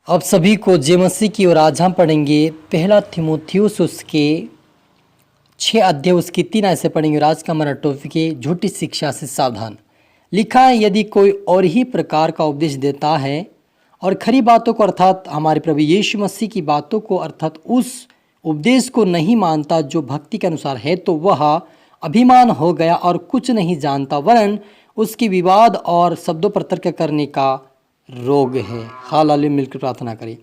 अब सभी को जय मसीह की ओर आज हम पढ़ेंगे पहला थिमोथियुस उसके 6 अध्याय उसकी 3 से पढ़ेंगे। और आज का हमारा टॉपिक है झूठी शिक्षा से सावधान। लिखा है, यदि कोई और ही प्रकार का उपदेश देता है और खरी बातों को अर्थात हमारे प्रभु यीशु मसीह की बातों को अर्थात उस उपदेश को नहीं मानता जो भक्ति के अनुसार है, तो वह अभिमान हो गया और कुछ नहीं जानता, वरन उसकी विवाद और शब्दों पर तर्क करने का रोग है। हालेलुया। मिलकर प्रार्थना करें।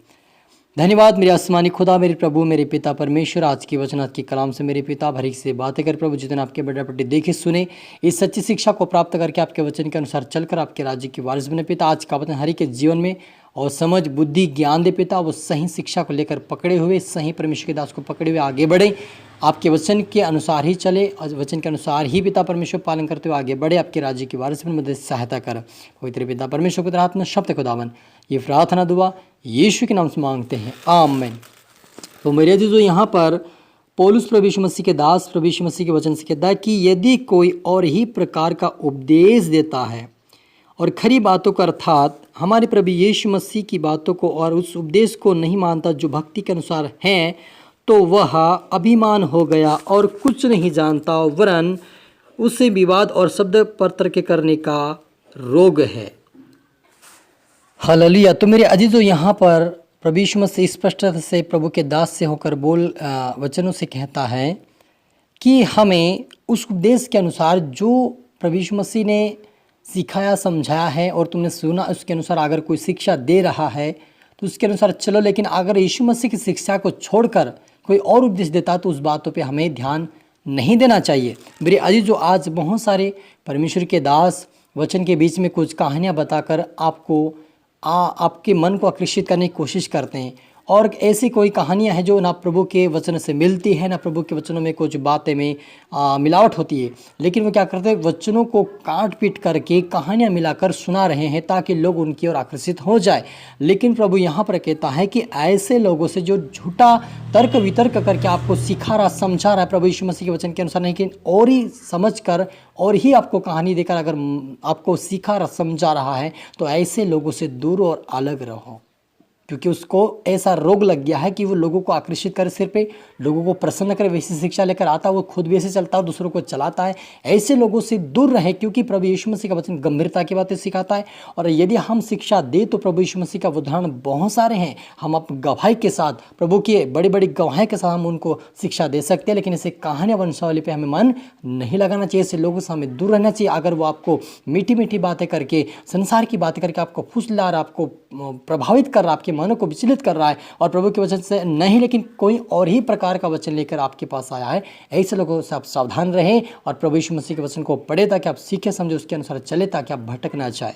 धन्यवाद मेरे आसमानी खुदा, मेरे प्रभु, मेरे पिता परमेश्वर, आज की वचन, आज की कलाम से मेरे पिता भरी से बातें कर प्रभु, जितने आपके बड़े बड़े देखे सुने, इस सच्ची शिक्षा को प्राप्त करके आपके वचन के अनुसार चलकर आपके राज्य की वारिस बने पिता। आज का वचन हरि के जीवन में और समझ बुद्धि ज्ञान दे पिता, वो सही शिक्षा को लेकर पकड़े हुए, सही परमेश्वर के दास को पकड़े हुए आगे बढ़े, आपके वचन के अनुसार ही चले, वचन के अनुसार ही पिता परमेश्वर पालन करते हुए आगे बढ़े, आपके राज्य की वारिस में मदद सहायता कर। पवित्र पिता परमेश्वर के आत्मा शब्द खुदावन, ये प्रार्थना दुआ यीशु के नाम से मांगते हैं, आमीन। तो मेरे जो यहाँ पर पौलुस प्रभु यीशु मसीह के दास प्रभु यीशु मसीह के वचन से कहता है कि यदि कोई और ही प्रकार का उपदेश देता है और खरी बातों का अर्थात हमारे प्रभु यीशु मसीह की बातों को और उस उपदेश को नहीं मानता जो भक्ति के अनुसार है, तो वह अभिमान हो गया और कुछ नहीं जानता, वरन उसे विवाद और शब्द पर तर्क करने का रोग है। हालेलुया। तो मेरे अजीजों, यहाँ पर प्रभु यीशु मसीह स्पष्टता से प्रभु के दास से होकर वचनों से कहता है कि हमें उस उपदेश के अनुसार जो प्रभु यीशु मसीह ने सिखाया समझाया है और तुमने सुना, उसके अनुसार अगर कोई शिक्षा दे रहा है तो उसके अनुसार चलो। लेकिन अगर यीशु मसीह की शिक्षा को छोड़कर कोई और उपदेश देता है तो उस बातों पे हमें ध्यान नहीं देना चाहिए। मेरे अजीजों, आज बहुत सारे परमेश्वर के दास वचन के बीच में कुछ कहानियाँ बताकर आपके मन को आकर्षित करने की कोशिश करते हैं, और ऐसी कोई कहानियां हैं जो ना प्रभु के वचन से मिलती है, ना प्रभु के वचनों में कुछ बातें में मिलावट होती है। लेकिन वो क्या करते हैं, वचनों को काट पीट करके कहानियां मिलाकर सुना रहे हैं ताकि लोग उनकी ओर आकर्षित हो जाए। लेकिन प्रभु यहाँ पर कहता है कि ऐसे लोगों से जो झूठा तर्क वितर्क करके आपको सिखा रहा समझा रहा है प्रभु यीशु मसीह के वचन के अनुसार, लेकिन और ही समझ कर और ही आपको कहानी देकर अगर आपको सिखा रहा समझा रहा है, तो ऐसे लोगों से दूर और अलग रहो, क्योंकि उसको ऐसा रोग लग गया है कि वो लोगों को आकर्षित करे, सिर पे लोगों को प्रसन्न करे, वैसी शिक्षा लेकर आता है, वो खुद भी ऐसे चलता है, दूसरों को चलाता है। ऐसे लोगों से दूर रहे, क्योंकि प्रभु यीशु मसीह का वचन गंभीरता की बातें सिखाता है। और यदि हम शिक्षा दे तो प्रभु यीशु मसीह का उदाहरण बहुत सारे हैं, हम अपनी गवाही के साथ, प्रभु के बड़ी बड़ी गवाही के साथ हम उनको शिक्षा दे सकते हैं। लेकिन ऐसे कहानियाँ वंशावली पे हमें मन नहीं लगाना चाहिए, ऐसे लोगों से हमें दूर रहना चाहिए। अगर वो आपको मीठी मीठी बातें करके, संसार की बातें करके आपको फुसला रहा, आपको प्रभावित कर रहा, आपके मनों को विचलित कर रहा है और प्रभु के वचन से नहीं, लेकिन कोई और ही प्रकार का वचन लेकर आपके पास आया है, ऐसे लोगों से आप सावधान रहें और प्रभु यीशु मसीह के वचन को पढ़े ताकि आप सीखे समझे, उसके अनुसार चले, ताकि आप भटक ना जाए।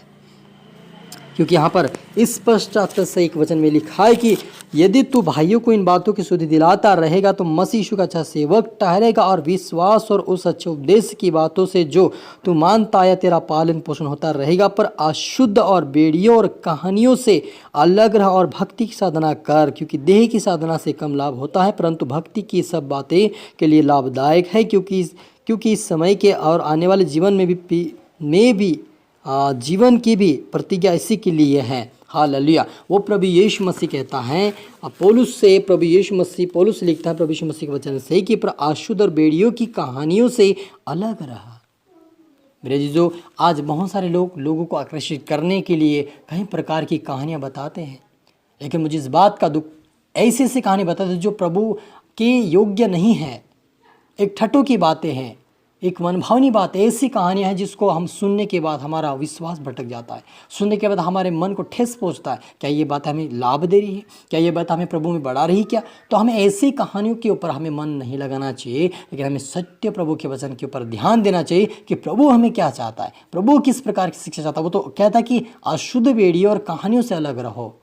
क्योंकि यहाँ पर स्पष्ट से एक वचन में लिखा है कि यदि तू भाइयों को इन बातों की शुद्धि दिलाता रहेगा तो मसीह यीशु का अच्छा सेवक ठहरेगा, और विश्वास और उस अच्छे उपदेश की बातों से जो तू मानता है तेरा पालन पोषण होता रहेगा। पर अशुद्ध और बेड़ियों और कहानियों से अलग रह और भक्ति की साधना कर, क्योंकि देह की साधना से कम लाभ होता है, परंतु भक्ति की सब बातें के लिए लाभदायक है, क्योंकि इस समय के और आने वाले जीवन में भी जीवन की भी प्रतिज्ञा इसी के लिए है। हालेलुया। वो प्रभु यीशु मसीह कहता है पौलुस से, पौलुस लिखता है प्रभु यीशु मसीह के वचन से कि पर अशुद्ध और बेड़ियों की कहानियों से अलग रहा। मेरे जीजो, आज बहुत सारे लोगों को आकर्षित करने के लिए कई प्रकार की कहानियाँ बताते हैं, लेकिन मुझे इस बात का दुख, ऐसी कहानी बताते हैं जो प्रभु के योग्य नहीं है, एक ठट्टू की बातें हैं, एक मनभावनी बात, ऐसी कहानियाँ हैं जिसको हम सुनने के बाद हमारा विश्वास भटक जाता है, सुनने के बाद हमारे मन को ठेस पहुँचता है। क्या ये बात हमें लाभ दे रही है? क्या ये बात हमें प्रभु में बढ़ा रही है? क्या? तो हमें ऐसी कहानियों के ऊपर हमें मन नहीं लगाना चाहिए, लेकिन हमें सत्य प्रभु के वचन के ऊपर ध्यान देना चाहिए कि प्रभु हमें क्या चाहता है, प्रभु किस प्रकार की शिक्षा चाहता है। वो तो कहता है कि अशुद्ध बेड़ियों और कहानियों से अलग रहो।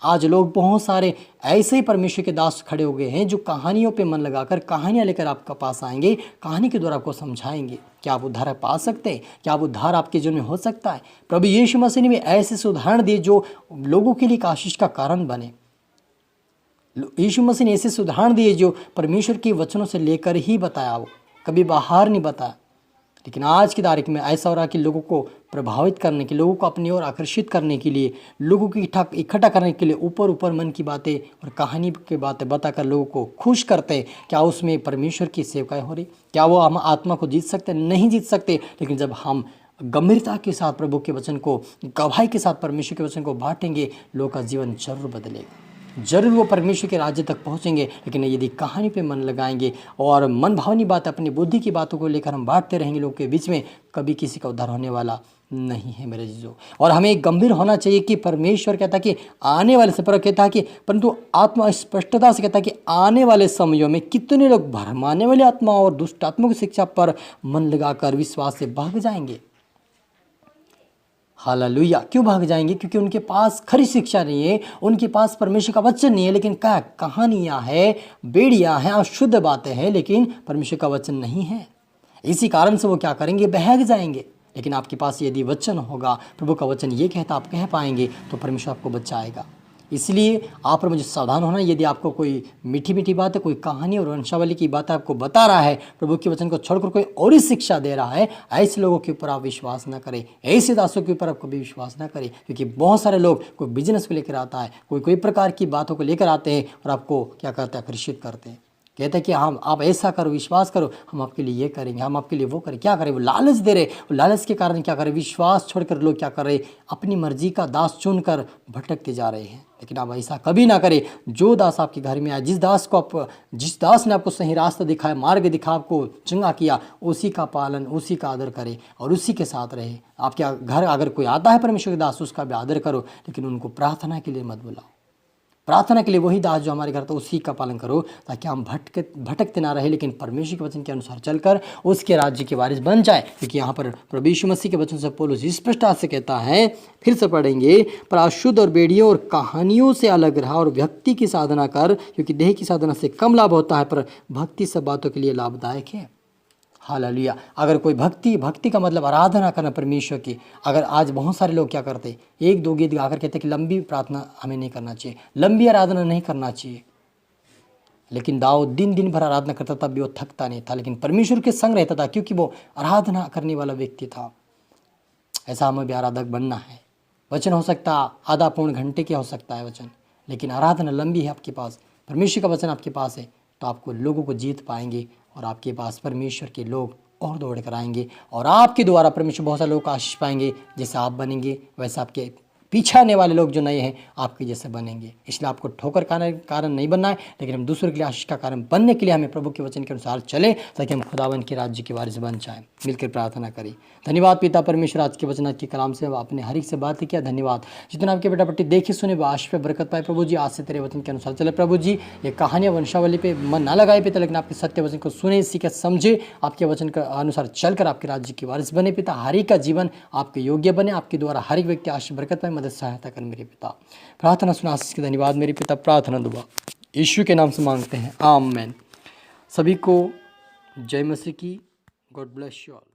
आज लोग बहुत सारे ऐसे ही परमेश्वर के दास खड़े हो गए हैं जो कहानियों पे मन लगाकर कहानियाँ लेकर आपका पास आएंगे, कहानी के द्वारा आपको समझाएंगे। क्या आप उद्धार पा सकते हैं? क्या आप उद्धार आपके जीवन में हो सकता है? प्रभु यीशु मसीह ने भी ऐसे उदाहरण दिए जो लोगों के लिए एक आशीष का कारण बने। यीशु मसीह ने ऐसे उदाहरण दिए जो परमेश्वर के वचनों से लेकर ही बताया, वो कभी बाहर नहीं बताया। लेकिन आज की तारीख में ऐसा हो रहा है कि लोगों को प्रभावित करने के, लोगों को अपनी ओर आकर्षित करने के लिए, लोगों को इकट्ठा करने के लिए ऊपर ऊपर मन की बातें और कहानी की बातें बताकर लोगों को खुश करते हैं। क्या उसमें परमेश्वर की सेवकाएं हो रही? क्या वो हम आत्मा को जीत सकते? नहीं जीत सकते। लेकिन जब हम गंभीरता के साथ प्रभु के वचन को, गवाही के साथ परमेश्वर के वचन को बांटेंगे, लोगों का जीवन जरूर बदलेगा, जरूर वो परमेश्वर के राज्य तक पहुंचेंगे। लेकिन यदि कहानी पे मन लगाएंगे और मन भावनी बात, अपनी बुद्धि की बातों को लेकर हम बांटते रहेंगे लोगों के बीच में, कभी किसी का उद्धार होने वाला नहीं है मेरे जीजों। और हमें गंभीर होना चाहिए कि परमेश्वर कहता है कि आने वाले से, पर कहता है कि परंतु आत्मा स्पष्टता से कहता है कि आने वाले समयों में कितने लोग भरमाने वाली आत्मा और दुष्ट आत्मा की शिक्षा पर मन लगाकर विश्वास से भाग जाएंगे। हालेलुया। क्यों भाग जाएंगे? क्योंकि उनके पास खरी शिक्षा नहीं है, उनके पास परमेश्वर का वचन नहीं है, लेकिन क्या कहानियां हैं, बेड़ियां हैं, अशुद्ध बातें हैं, लेकिन परमेश्वर का वचन नहीं है। इसी कारण से वो क्या करेंगे? बहक जाएंगे। लेकिन आपके पास यदि वचन होगा, प्रभु का वचन ये कहता, आप कह पाएंगे, तो परमेश्वर आपको बचाएगा। इसलिए आप और मुझे सावधान होना। यदि आपको कोई मीठी मीठी बात है, कोई कहानी और वंशावली की बात आपको बता रहा है, प्रभु के वचन को छोड़कर कोई और ही शिक्षा दे रहा है, ऐसे लोगों के ऊपर आप विश्वास ना करें, ऐसे दासों के ऊपर आप कभी विश्वास ना करें। क्योंकि बहुत सारे लोग कोई बिजनेस को लेकर आता है, कोई प्रकार की बातों को लेकर आते हैं और आपको क्या करते हैं? आकर्षित करते हैं। कहते हैं कि हम, आप ऐसा करो, विश्वास करो, हम आपके लिए ये करेंगे, हम आपके लिए वो करें। क्या करें? वो लालच दे रहे। वो लालच के कारण क्या करें? विश्वास छोड़कर लोग क्या कर रहे? अपनी मर्जी का दास चुनकर भटकते जा रहे हैं। लेकिन आप ऐसा कभी ना करें। जो दास आपके घर में आए, जिस दास ने आपको सही रास्ता दिखाया, मार्ग दिखा, आपको चंगा किया, उसी का पालन, उसी का आदर करें और उसी के साथ रहे। आपके घर अगर कोई आता है परमेश्वर के दास, उसका भी आदर करो, लेकिन उनको प्रार्थना के लिए मत बुलाओ। प्रार्थना के लिए वही दास जो हमारे घर, तो उसी का पालन करो, ताकि हम भटकते ना रहे, लेकिन परमेश्वर के वचन के अनुसार चलकर उसके राज्य के वारिस बन जाए। क्योंकि यहाँ पर प्रभु यीशु मसीह के वचन से पौलुस स्पष्टता से कहता है, फिर से पढ़ेंगे, पर अशुद्ध और बेड़ियों और कहानियों से अलग रहा और भक्ति की साधना कर, क्योंकि देह की साधना से कम लाभ होता है, पर भक्ति सब बातों के लिए लाभदायक है। हालेलुया। अगर कोई भक्ति का मतलब आराधना करना परमेश्वर की। अगर आज बहुत सारे लोग क्या करते, एक दो गीत गाकर कहते कि लंबी प्रार्थना हमें नहीं करना चाहिए, लंबी आराधना नहीं करना चाहिए। लेकिन दाऊद दिन भर आराधना करता, तब भी वो थकता नहीं था, लेकिन परमेश्वर के संग रहता था, क्योंकि वो आराधना करने वाला व्यक्ति था। ऐसा हमें भी आराधक बनना है। वचन हो सकता आधा पौन घंटे की हो सकता है वचन, लेकिन आराधना लंबी है आपके पास, परमेश्वर का वचन आपके पास है, तो आपको लोगों को जीत पाएंगे और आपके पास परमेश्वर के लोग और दौड़ कर आएंगे और आपके द्वारा परमेश्वर बहुत सारे लोग आशीष पाएंगे। जैसे आप बनेंगे वैसे आपके पीछे आने वाले लोग जो नए हैं आपके जैसे बनेंगे। इसलिए आपको ठोकर कारण नहीं बनना है, लेकिन हम दूसरों के लिए आशीष का कारण बनने के लिए हमें प्रभु के वचन के अनुसार चले, ताकि हम खुदावन के राज्य के वारिस बन जाएं। मिलकर प्रार्थना करें। धन्यवाद पिता परमेश्वर, आज के वचन के कलाम से आपने हर एक से बात किया। धन्यवाद जितना आपके बेटा बेटी देखे सुने आशीष पे बरकत पाए प्रभु जी। आज से तेरे वचन के अनुसार चले प्रभु जी। ये कहानियाँ वंशावली पे मन ना लगाए पिता, लेकिन आपके सत्य वचन को सुने, सीखे, समझे, आपके वचन के अनुसार चलकर आपके राज्य के वारिस बने पिता। हर एक का जीवन आपके योग्य बने, आपके द्वारा हर एक व्यक्ति आशीष बरकत पाए। मदद सहायता कर मेरे पिता। प्रार्थना सुना आशीष के धन्यवाद मेरे पिता। प्रार्थना दुआ यीशु के नाम से मांगते हैं, आमीन। सभी को जय मसीह की। God bless you all.